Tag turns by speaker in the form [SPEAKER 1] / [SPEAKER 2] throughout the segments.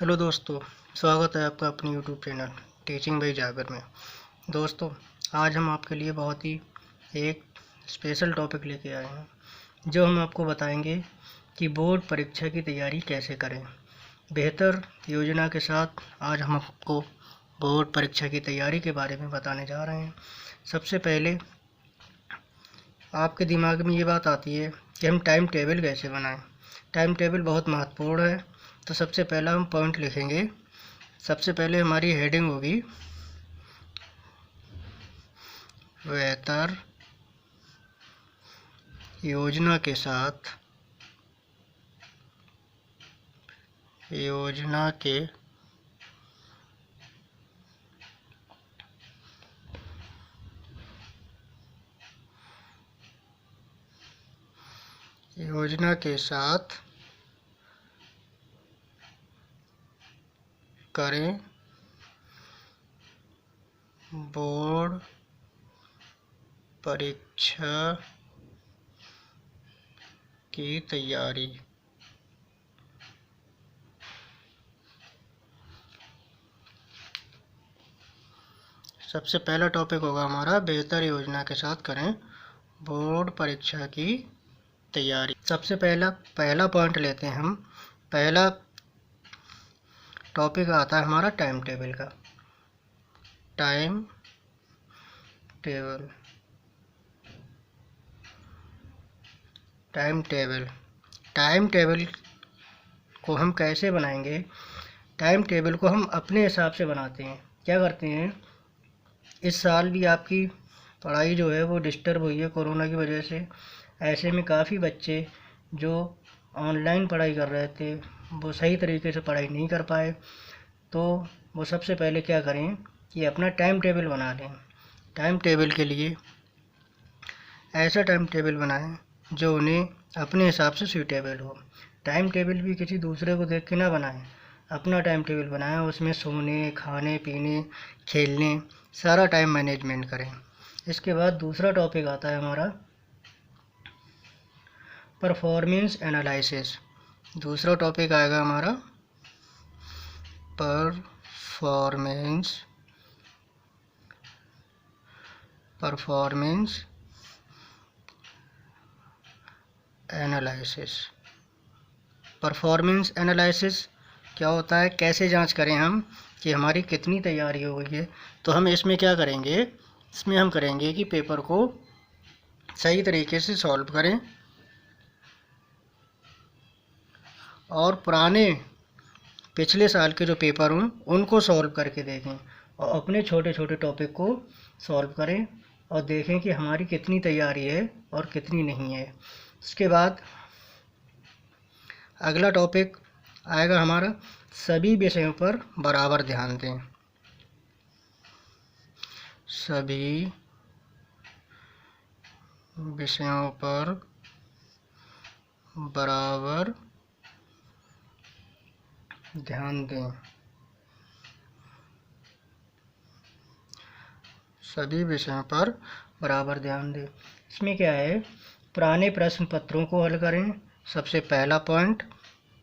[SPEAKER 1] Hello दोस्तों, स्वागत है आपका अपने यूट्यूब चैनल टीचिंग बाय जागर में। दोस्तों, आज हम आपके लिए बहुत ही एक स्पेशल टॉपिक लेके आए हैं जो हम आपको बताएंगे कि बोर्ड परीक्षा की तैयारी कैसे करें। बेहतर योजना के साथ आज हम आपको बोर्ड परीक्षा की तैयारी के बारे में बताने जा रहे हैं। सबसे पहले आपके दिमाग में ये बात आती है कि हम टाइम टेबल कैसे बनाएं। टाइम टेबल बहुत महत्वपूर्ण है। तो सबसे पहला हम पॉइंट लिखेंगे। सबसे पहले हमारी हेडिंग होगी बेहतर योजना के साथ करें बोर्ड परीक्षा की तैयारी। सबसे पहला टॉपिक होगा हमारा बेहतर योजना के साथ करें बोर्ड परीक्षा की तैयारी। सबसे पहला पॉइंट लेते हैं हम। पहला टॉपिक आता है हमारा टाइम टेबल का। टाइम टेबल टाइम टेबल को हम कैसे बनाएंगे? टाइम टेबल को हम अपने हिसाब से बनाते हैं। क्या करते हैं, इस साल भी आपकी पढ़ाई जो है वो डिस्टर्ब हुई है कोरोना की वजह से। ऐसे में काफ़ी बच्चे जो ऑनलाइन पढ़ाई कर रहे थे वो सही तरीके से पढ़ाई नहीं कर पाए। तो वो सबसे पहले क्या करें कि अपना टाइम टेबल बना लें। टाइम टेबल के लिए ऐसा टाइम टेबल बनाएं जो उन्हें अपने हिसाब से सूटेबल हो। टाइम टेबल भी किसी दूसरे को देख के ना बनाएं, अपना टाइम टेबल बनाएं। उसमें सोने, खाने पीने, खेलने सारा टाइम मैनेजमेंट करें। इसके बाद दूसरा टॉपिक आता है हमारा परफॉर्मेंस एनालिसिस। दूसरा टॉपिक आएगा हमारा परफॉर्मेंस एनालिसिस क्या होता है, कैसे जांच करें हम कि हमारी कितनी तैयारी हो गई है। तो हम इसमें क्या करेंगे, इसमें हम करेंगे कि पेपर को सही तरीके से सॉल्व करें और पिछले साल के जो पेपर हों उनको सॉल्व करके देखें और अपने छोटे छोटे टॉपिक को सॉल्व करें और देखें कि हमारी कितनी तैयारी है और कितनी नहीं है। उसके बाद अगला टॉपिक आएगा हमारा सभी विषयों पर बराबर ध्यान दें। सभी विषयों पर बराबर ध्यान दें। सभी विषयों पर बराबर ध्यान दें। इसमें क्या है, पुराने प्रश्न पत्रों को हल करें। सबसे पहला पॉइंट,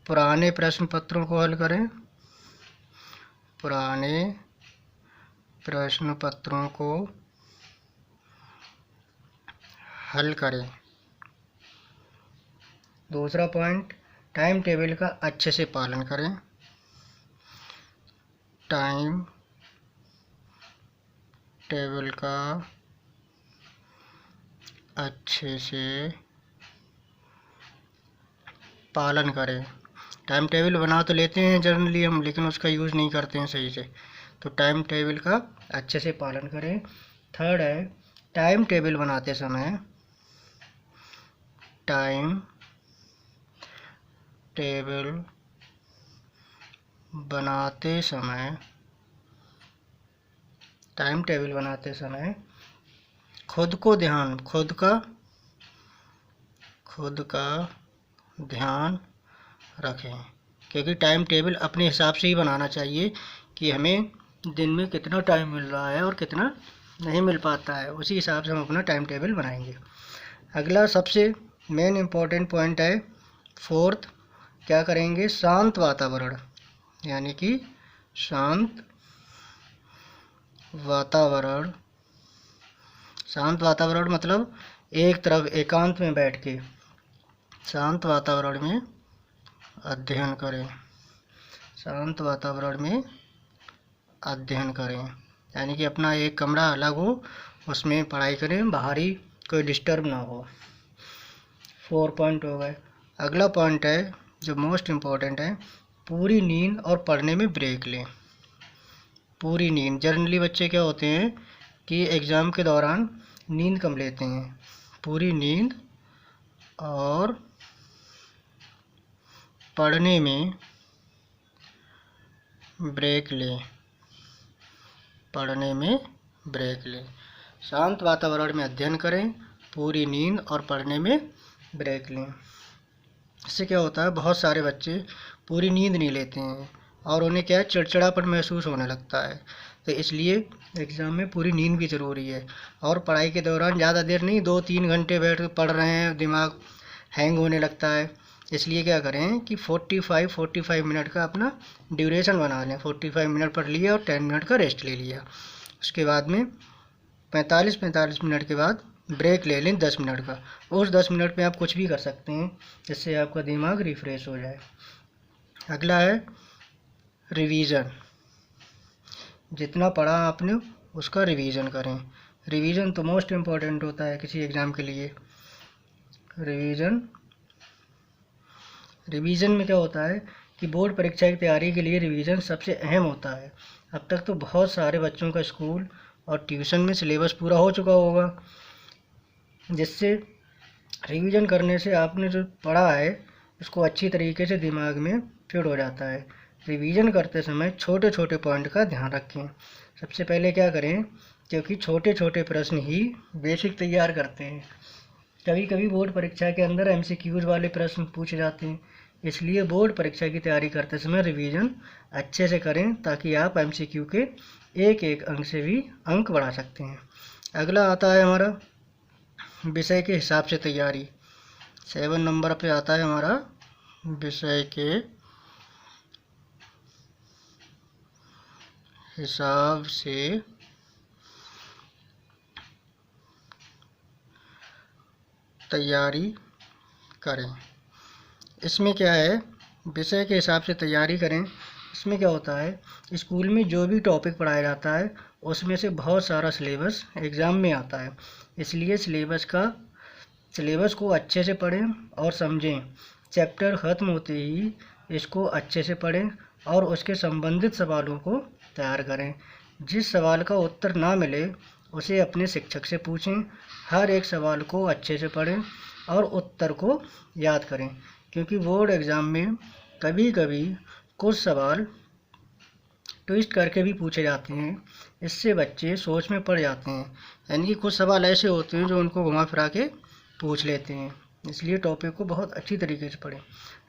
[SPEAKER 1] पुराने प्रश्न पत्रों को हल करें। पुराने प्रश्न पत्रों को हल करें। दूसरा पॉइंट, टाइम टेबल का अच्छे से पालन करें। टाइम टेबल का अच्छे से पालन करें। टाइम टेबल बना तो लेते हैं जनरली हम, लेकिन उसका यूज़ नहीं करते हैं सही से। तो टाइम टेबल का अच्छे से पालन करें। थर्ड है, टाइम टेबल बनाते समय टाइम टेबल बनाते समय खुद का ध्यान रखें। क्योंकि टाइम टेबल अपने हिसाब से ही बनाना चाहिए कि हमें दिन में कितना टाइम मिल रहा है और कितना नहीं मिल पाता है, उसी हिसाब से हम अपना टाइम टेबल बनाएंगे। अगला सबसे मेन इम्पोर्टेंट पॉइंट है फोर्थ, क्या करेंगे, शांत वातावरण यानी कि शांत वातावरण। शांत वातावरण मतलब एक तरफ एकांत में बैठ के शांत वातावरण में अध्ययन करें। शांत वातावरण में अध्ययन करें यानी कि अपना एक कमरा अलग हो, उसमें पढ़ाई करें, बाहरी कोई डिस्टर्ब ना हो। 4 पॉइंट हो गए। अगला पॉइंट है जो मोस्ट इम्पोर्टेंट है, पूरी नींद और पढ़ने में ब्रेक लें। पूरी नींद, जनरली बच्चे क्या होते हैं कि एग्ज़ाम के दौरान नींद कम लेते हैं। पूरी नींद और पढ़ने में ब्रेक लें। पढ़ने में ब्रेक लें। शांत वातावरण में अध्ययन करें, पूरी नींद और पढ़ने में ब्रेक लें। इससे क्या होता है, बहुत सारे बच्चे पूरी नींद नहीं लेते हैं और उन्हें क्या है, चिड़चिड़ापन महसूस होने लगता है। तो इसलिए एग्ज़ाम में पूरी नींद भी ज़रूरी है। और पढ़ाई के दौरान ज़्यादा देर नहीं, 2-3 घंटे बैठ कर पढ़ रहे हैं, दिमाग हैंग होने लगता है। इसलिए क्या करें कि 45 मिनट का अपना ड्यूरेशन बना लें। 45 मिनट पढ़ लिया और 10 मिनट का रेस्ट ले लिया। उसके बाद में 45 मिनट के बाद ब्रेक ले लें 10 मिनट का। उस 10 मिनट में आप कुछ भी कर सकते हैं जिससे आपका दिमाग रिफ़्रेश हो जाए। अगला है रिवीजन। जितना पढ़ा आपने उसका रिवीजन करें। रिवीजन तो मोस्ट इम्पॉर्टेंट होता है किसी एग्ज़ाम के लिए। रिवीजन में क्या होता है कि बोर्ड परीक्षा की तैयारी के लिए रिवीजन सबसे अहम होता है। अब तक तो बहुत सारे बच्चों का स्कूल और ट्यूशन में सिलेबस पूरा हो चुका होगा, जिससे रिवीजन करने से आपने जो पढ़ा है उसको अच्छी तरीके से दिमाग में फिट हो जाता है। रिवीजन करते समय छोटे छोटे पॉइंट का ध्यान रखें। सबसे पहले क्या करें, क्योंकि छोटे छोटे प्रश्न ही बेसिक तैयार करते हैं। कभी कभी बोर्ड परीक्षा के अंदर MCQs वाले प्रश्न पूछे जाते हैं, इसलिए बोर्ड परीक्षा की तैयारी करते समय रिवीजन अच्छे से करें ताकि आप MCQ के एक एक अंक से भी अंक बढ़ा सकते हैं। अगला आता है हमारा विषय के हिसाब से तैयारी। 7 नंबर पे आता है हमारा विषय के हिसाब से तैयारी करें। इसमें क्या है, विषय के हिसाब से तैयारी करें। इसमें क्या होता है, स्कूल में जो भी टॉपिक पढ़ाया जाता है उसमें से बहुत सारा सिलेबस एग्ज़ाम में आता है। इसलिए सिलेबस को अच्छे से पढ़ें और समझें। चैप्टर ख़त्म होते ही इसको अच्छे से पढ़ें और उसके संबंधित सवालों को तैयार करें। जिस सवाल का उत्तर ना मिले उसे अपने शिक्षक से पूछें। हर एक सवाल को अच्छे से पढ़ें और उत्तर को याद करें, क्योंकि बोर्ड एग्ज़ाम में कभी कभी कुछ सवाल ट्विस्ट करके भी पूछे जाते हैं। इससे बच्चे सोच में पड़ जाते हैं, यानी कि कुछ सवाल ऐसे होते हैं जो उनको घुमा फिरा के पूछ लेते हैं। इसलिए टॉपिक को बहुत अच्छी तरीके से पढ़ें।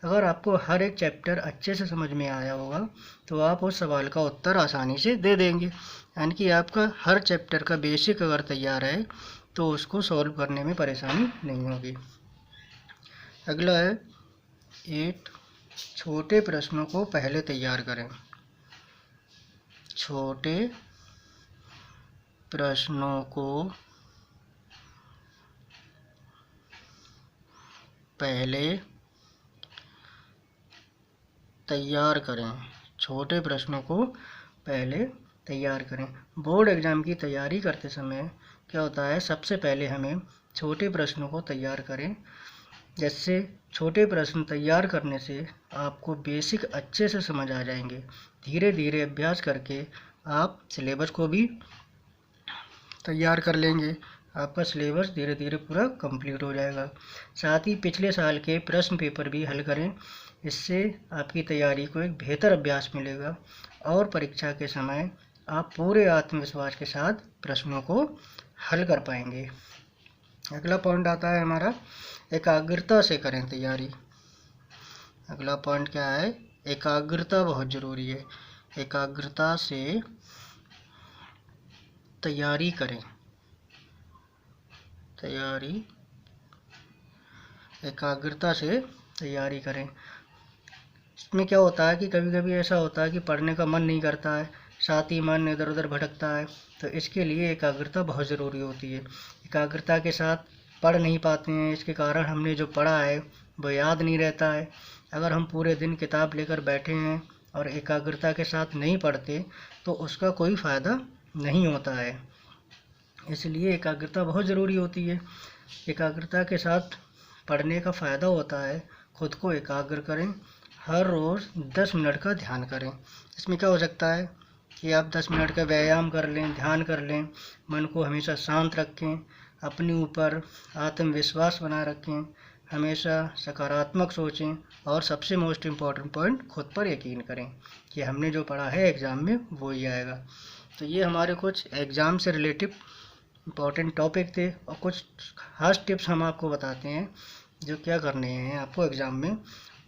[SPEAKER 1] अगर आपको हर एक चैप्टर अच्छे से समझ में आया होगा तो आप उस सवाल का उत्तर आसानी से दे देंगे। यानी कि आपका हर चैप्टर का बेसिक अगर तैयार है तो उसको सॉल्व करने में परेशानी नहीं होगी। अगला है 8, छोटे प्रश्नों को पहले तैयार करें। छोटे प्रश्नों को पहले तैयार करें। छोटे प्रश्नों को पहले तैयार करें। बोर्ड एग्ज़ाम की तैयारी करते समय क्या होता है, सबसे पहले हमें छोटे प्रश्नों को तैयार करें। जैसे छोटे प्रश्न तैयार करने से आपको बेसिक अच्छे से समझ आ जाएंगे। धीरे धीरे अभ्यास करके आप सिलेबस को भी तैयार कर लेंगे। आपका सिलेबस धीरे धीरे पूरा कंप्लीट हो जाएगा। साथ ही पिछले साल के प्रश्न पेपर भी हल करें। इससे आपकी तैयारी को एक बेहतर अभ्यास मिलेगा और परीक्षा के समय आप पूरे आत्मविश्वास के साथ प्रश्नों को हल कर पाएंगे। अगला पॉइंट आता है हमारा एकाग्रता से करें तैयारी। अगला पॉइंट क्या है, एकाग्रता बहुत ज़रूरी है। एकाग्रता से तैयारी करें। एकाग्रता से तैयारी करें। इसमें क्या होता है कि कभी कभी ऐसा होता है कि पढ़ने का मन नहीं करता है, साथ ही मन इधर उधर भटकता है। तो इसके लिए एकाग्रता बहुत ज़रूरी होती है। एकाग्रता के साथ पढ़ नहीं पाते हैं, इसके कारण हमने जो पढ़ा है वो याद नहीं रहता है। अगर हम पूरे दिन किताब लेकर बैठे हैं और एकाग्रता के साथ नहीं पढ़ते तो उसका कोई फ़ायदा नहीं होता है। इसलिए एकाग्रता बहुत ज़रूरी होती है। एकाग्रता के साथ पढ़ने का फ़ायदा होता है, खुद को एकाग्र करें, हर रोज़ 10 मिनट का ध्यान करें। इसमें क्या हो सकता है कि आप 10 मिनट का व्यायाम कर लें, ध्यान कर लें, मन को हमेशा शांत रखें, अपने ऊपर आत्मविश्वास बनाए रखें, हमेशा सकारात्मक सोचें और सबसे मोस्ट इम्पॉर्टेंट पॉइंट, खुद पर यकीन करें कि हमने जो पढ़ा है एग्ज़ाम में वो ही आएगा। तो ये हमारे कुछ एग्ज़ाम से रिलेटिव इम्पॉर्टेंट टॉपिक थे और कुछ खास टिप्स हम आपको बताते हैं जो क्या करने हैं आपको एग्ज़ाम में।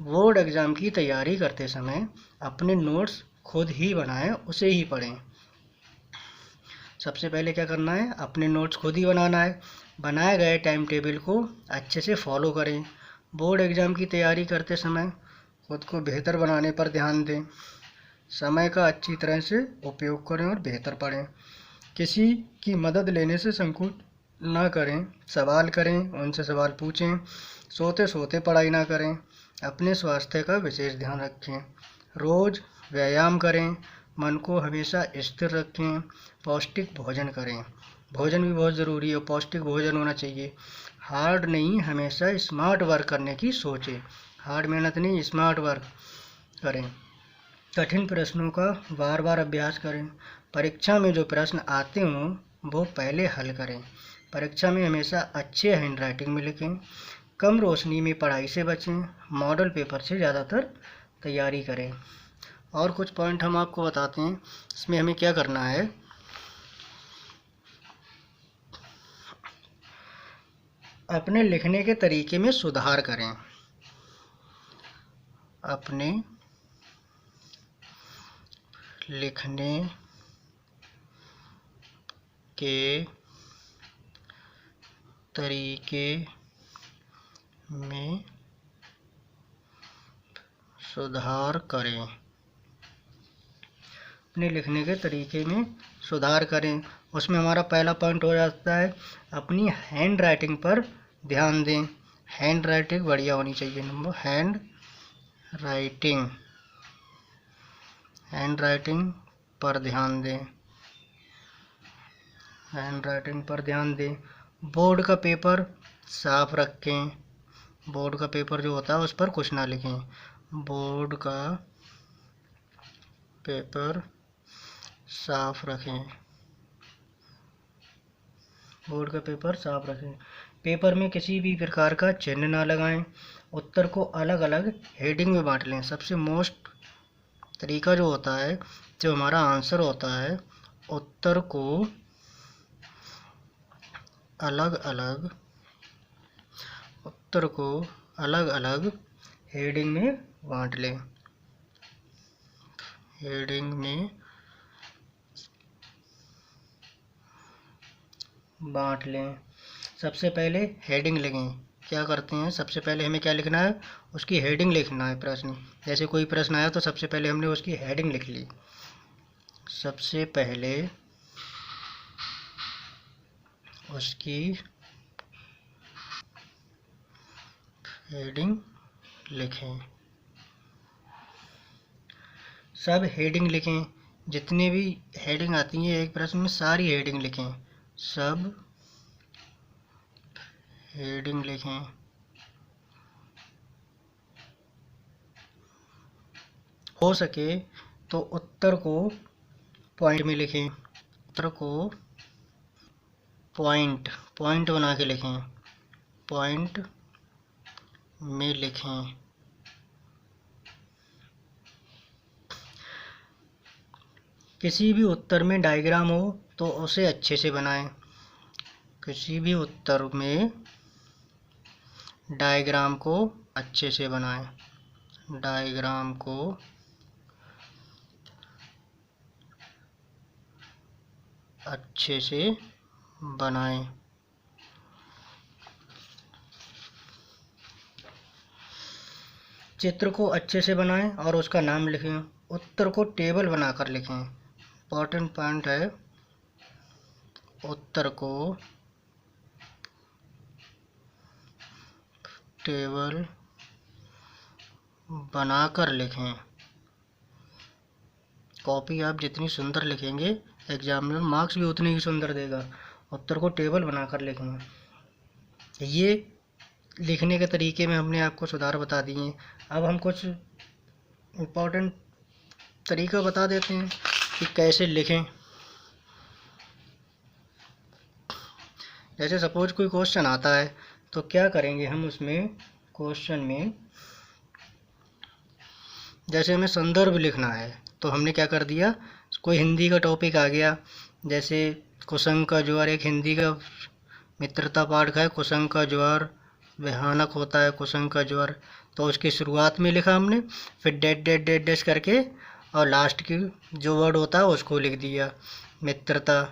[SPEAKER 1] बोर्ड एग्ज़ाम की तैयारी करते समय अपने नोट्स खुद ही बनाएं, उसे ही पढ़ें। सबसे पहले क्या करना है, अपने नोट्स खुद ही बनाना है। बनाए गए टाइम टेबल को अच्छे से फॉलो करें। बोर्ड एग्ज़ाम की तैयारी करते समय खुद को बेहतर बनाने पर ध्यान दें। समय का अच्छी तरह से उपयोग करें और बेहतर पढ़ें। किसी की मदद लेने से संकोच ना करें, सवाल करें, उनसे सवाल पूछें। सोते सोते पढ़ाई ना करें। अपने स्वास्थ्य का विशेष ध्यान रखें। रोज़ व्यायाम करें। मन को हमेशा स्थिर रखें। पौष्टिक भोजन करें। भोजन भी बहुत ज़रूरी है, पौष्टिक भोजन होना चाहिए। हार्ड नहीं, हमेशा स्मार्ट वर्क करने की सोचें। हार्ड मेहनत नहीं, स्मार्ट वर्क करें। कठिन प्रश्नों का बार बार अभ्यास करें। परीक्षा में जो प्रश्न आते हों वो पहले हल करें। परीक्षा में हमेशा अच्छे हैंडराइटिंग में लिखें। कम रोशनी में पढ़ाई से बचें। मॉडल पेपर से ज़्यादातर तैयारी करें। और कुछ पॉइंट हम आपको बताते हैं, इसमें हमें क्या करना है। अपने लिखने के तरीके में सुधार करें। अपने लिखने के तरीके में सुधार करें। अपने लिखने के तरीके में सुधार करें। उसमें हमारा पहला पॉइंट हो जाता है अपनी हैंड राइटिंग पर ध्यान दें। हैंड राइटिंग बढ़िया होनी चाहिए। नंबर हैंड राइटिंग पर ध्यान दें। हैंड राइटिंग पर ध्यान दें। बोर्ड का पेपर साफ रखें। बोर्ड का पेपर जो होता है उस पर कुछ ना लिखें। बोर्ड का पेपर साफ रखें। बोर्ड का पेपर साफ रखें। पेपर में किसी भी प्रकार का चिन्ह ना लगाएं। उत्तर को अलग अलग हेडिंग में बांट लें। सबसे मोस्ट तरीका जो होता है, जो हमारा आंसर होता है, उत्तर को अलग अलग हेडिंग में बांट लें। हेडिंग में बांट लें। सबसे पहले हेडिंग लिखें। क्या करते हैं, सबसे पहले हमें क्या लिखना है, उसकी हेडिंग लिखना है। प्रश्न जैसे कोई प्रश्न आया तो सबसे पहले हमने उसकी हेडिंग लिख ली। सबसे पहले उसकी हेडिंग लिखें। सब हेडिंग लिखें। जितने भी हेडिंग आती हैं एक प्रश्न में सारी हेडिंग लिखें। सब हेडिंग लिखें। हो सके तो उत्तर को पॉइंट में लिखें। उत्तर को पॉइंट बना के लिखें। पॉइंट में लिखें। किसी भी उत्तर में डायग्राम हो तो उसे अच्छे से बनाएं। किसी भी उत्तर में डायग्राम को अच्छे से बनाएं। डायग्राम को अच्छे से बनाएं। चित्र को अच्छे से बनाएं और उसका नाम लिखें। उत्तर को टेबल बनाकर लिखें। इम्पोर्टेंट पॉइंट है, उत्तर को टेबल बनाकर लिखें। कॉपी आप जितनी सुंदर लिखेंगे एग्जाम में मार्क्स भी उतनी ही सुंदर देगा। उत्तर को टेबल बनाकर लिखेंगे। ये लिखने के तरीके में हमने आपको सुधार बता दिए। अब हम कुछ इम्पोर्टेंट तरीका बता देते हैं कि कैसे लिखें। जैसे सपोज कोई क्वेश्चन आता है तो क्या करेंगे हम उसमें, क्वेश्चन में जैसे हमें संदर्भ लिखना है तो हमने क्या कर दिया, कोई हिंदी का टॉपिक आ गया, जैसे कुसंग का ज्वार एक हिंदी का मित्रता पाठ का है, कुसंग का ज्वार भयानक होता है कुसंग का ज्वार, तो उसकी शुरुआत में लिखा हमने, फिर डेट डेट डेट डेट करके और लास्ट की जो वर्ड होता है उसको लिख दिया। मित्रता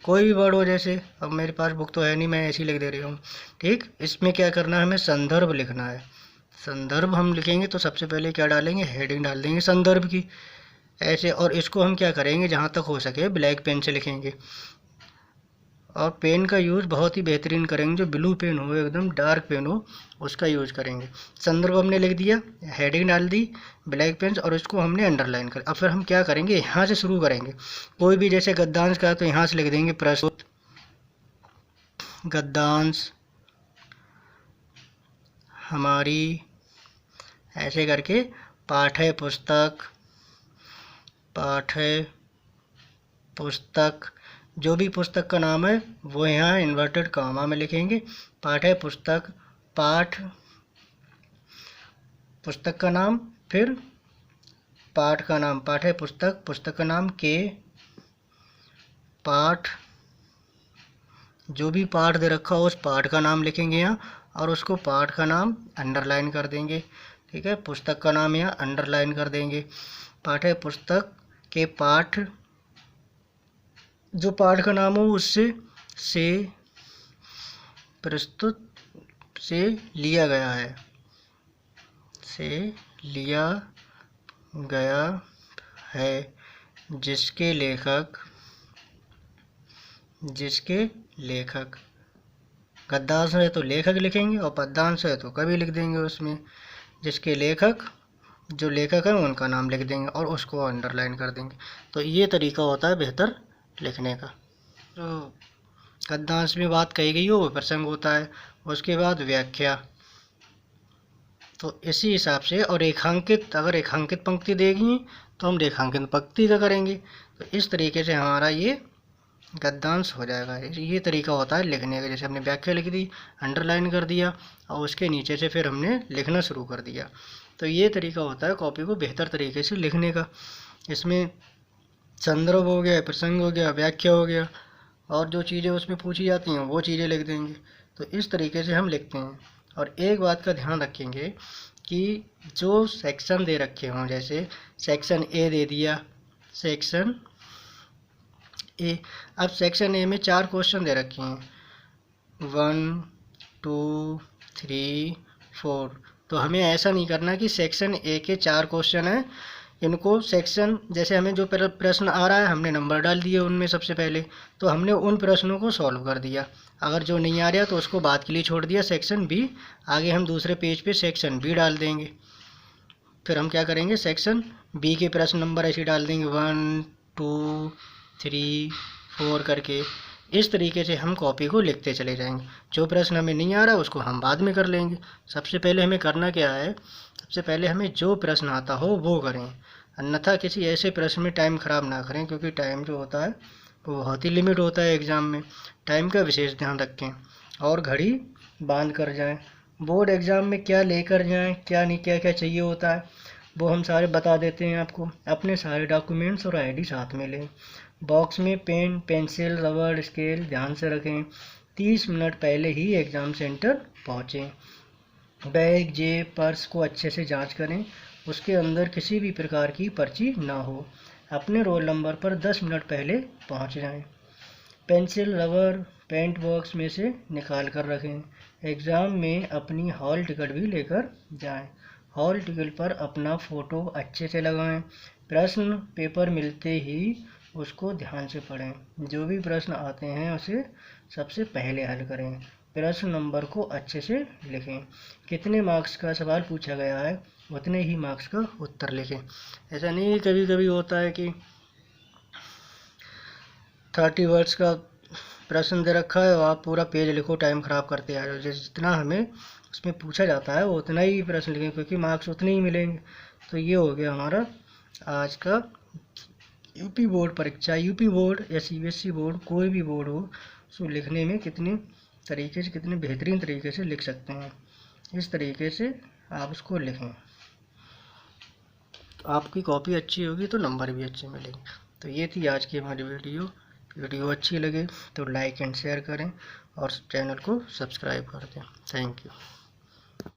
[SPEAKER 1] कोई भी वर्ड हो, जैसे अब मेरे पास बुक तो है नहीं, मैं ऐसे ही लिख दे रही हूँ। ठीक, इसमें क्या करना है, हमें संदर्भ लिखना है। संदर्भ हम लिखेंगे तो सबसे पहले क्या डालेंगे, हेडिंग डाल देंगे संदर्भ की ऐसे। और इसको हम क्या करेंगे, जहाँ तक हो सके ब्लैक पेन से लिखेंगे और पेन का यूज़ बहुत ही बेहतरीन करेंगे, जो ब्लू पेन हो, एकदम डार्क पेन हो, उसका यूज़ करेंगे। संदर्भ हमने लिख दिया, हेडिंग डाल दी ब्लैक पेन और इसको हमने अंडरलाइन कर। अब फिर हम क्या करेंगे, यहाँ से शुरू करेंगे। कोई भी जैसे गद्यांश का तो यहाँ से लिख देंगे प्रस्तुत गद्यांश हमारी, ऐसे करके पाठ्य पुस्तक, पाठ्य पुस्तक जो भी पुस्तक का नाम है वो यहाँ इन्वर्टेड कॉमा में लिखेंगे। पाठ्य पुस्तक, पाठ पुस्तक का नाम, फिर पाठ का नाम, पाठ्य पुस्तक, पुस्तक का नाम के पाठ, जो भी पाठ दे रखा हो उस पाठ का नाम लिखेंगे यहाँ और उसको पाठ का नाम अंडरलाइन कर देंगे। ठीक है, पुस्तक का नाम यहाँ अंडरलाइन कर देंगे। पाठ्य पुस्तक के पाठ, जो पाठ का नाम हो उससे से प्रस्तुत से लिया गया है, से लिया गया है, जिसके लेखक, जिसके लेखक, गद्यांश है तो लेखक लिखेंगे और पद्यांश है तो कवि लिख देंगे उसमें। जिसके लेखक, जो लेखक है उनका नाम लिख देंगे और उसको अंडरलाइन कर देंगे। तो ये तरीका होता है बेहतर लिखने का। तो गद्यांश में बात कही गई हो वो प्रसंग होता है, उसके बाद व्याख्या। तो इसी हिसाब से, और रेखांकित, अगर रेखांकित पंक्ति देगी तो हम रेखांकित पंक्ति का करेंगे। तो इस तरीके से हमारा ये गद्यांश हो जाएगा। ये तरीका होता है लिखने का। जैसे हमने व्याख्या लिख दी, अंडरलाइन कर दिया और उसके नीचे से फिर हमने लिखना शुरू कर दिया। तो ये तरीका होता है कॉपी को बेहतर तरीके से लिखने का। इसमें संदर्भ हो गया, प्रसंग हो गया, व्याख्या हो गया और जो चीज़ें उसमें पूछी जाती हैं वो चीज़ें लिख देंगे। तो इस तरीके से हम लिखते हैं। और एक बात का ध्यान रखेंगे कि जो सेक्शन दे रखे हों, जैसे सेक्शन ए दे दिया, सेक्शन ए, अब सेक्शन ए में 4 क्वेश्चन दे रखे हैं, 1 2 3 4। तो हमें ऐसा नहीं करना कि सेक्शन ए के 4 क्वेश्चन हैं, इनको सेक्शन, जैसे हमें जो प्रश्न आ रहा है हमने नंबर डाल दिए उनमें सबसे पहले, तो हमने उन प्रश्नों को सॉल्व कर दिया। अगर जो नहीं आ रहा तो उसको बाद के लिए छोड़ दिया, सेक्शन बी, आगे हम दूसरे पेज पे सेक्शन बी डाल देंगे। फिर हम क्या करेंगे, सेक्शन बी के प्रश्न नंबर ऐसे डाल देंगे 1 2 3 4 करके। इस तरीके से हम कॉपी को लिखते चले जाएंगे। जो प्रश्न हमें नहीं आ रहा उसको हम बाद में कर लेंगे। सबसे पहले हमें करना क्या है, सबसे पहले हमें जो प्रश्न आता हो वो करें, अन्यथा किसी ऐसे प्रश्न में टाइम ख़राब ना करें, क्योंकि टाइम जो होता है वो बहुत ही लिमिट होता है एग्ज़ाम में। टाइम का विशेष ध्यान रखें और घड़ी बांध कर जाएं। बोर्ड एग्ज़ाम में क्या लेकर जाएं, क्या नहीं, क्या क्या चाहिए होता है वो हम सारे बता देते हैं आपको। अपने सारे डॉक्यूमेंट्स और आईडी साथ में लें। बॉक्स में पेन, पेंसिल, रबड़, स्केल ध्यान से रखें। 30 मिनट पहले ही एग्ज़ाम सेंटर पहुँचें। बैग, जेब, पर्स को अच्छे से जांच करें, उसके अंदर किसी भी प्रकार की पर्ची ना हो। अपने रोल नंबर पर 10 मिनट पहले पहुंच जाएं। पेंसिल, रबर, पेंट बॉक्स में से निकाल कर रखें। एग्ज़ाम में अपनी हॉल टिकट भी लेकर जाएं। हॉल टिकट पर अपना फ़ोटो अच्छे से लगाएं। प्रश्न पेपर मिलते ही उसको ध्यान से पढ़ें। जो भी प्रश्न आते हैं उसे सबसे पहले हल करें। प्रश्न नंबर को अच्छे से लिखें। कितने मार्क्स का सवाल पूछा गया है उतने ही मार्क्स का उत्तर लिखें। ऐसा नहीं है, कभी कभी होता है कि 30 वर्ड्स का प्रश्न दे रखा है और आप पूरा पेज लिखो, टाइम ख़राब करते आ रहे हो। जितना हमें उसमें पूछा जाता है वो उतना ही प्रश्न लिखें, क्योंकि मार्क्स उतने ही मिलेंगे। तो ये हो गया हमारा आज का यूपी बोर्ड परीक्षा। यूपी बोर्ड या सीबीएसई बोर्ड, कोई भी बोर्ड हो, उसको लिखने में कितने तरीके से, कितने बेहतरीन तरीके से लिख सकते हैं। इस तरीके से आप उसको लिखें, तो आपकी कॉपी अच्छी होगी तो नंबर भी अच्छे मिलेंगे। तो ये थी आज की हमारी वीडियो अच्छी लगे तो लाइक एंड शेयर करें और चैनल को सब्सक्राइब कर दें। Thank you.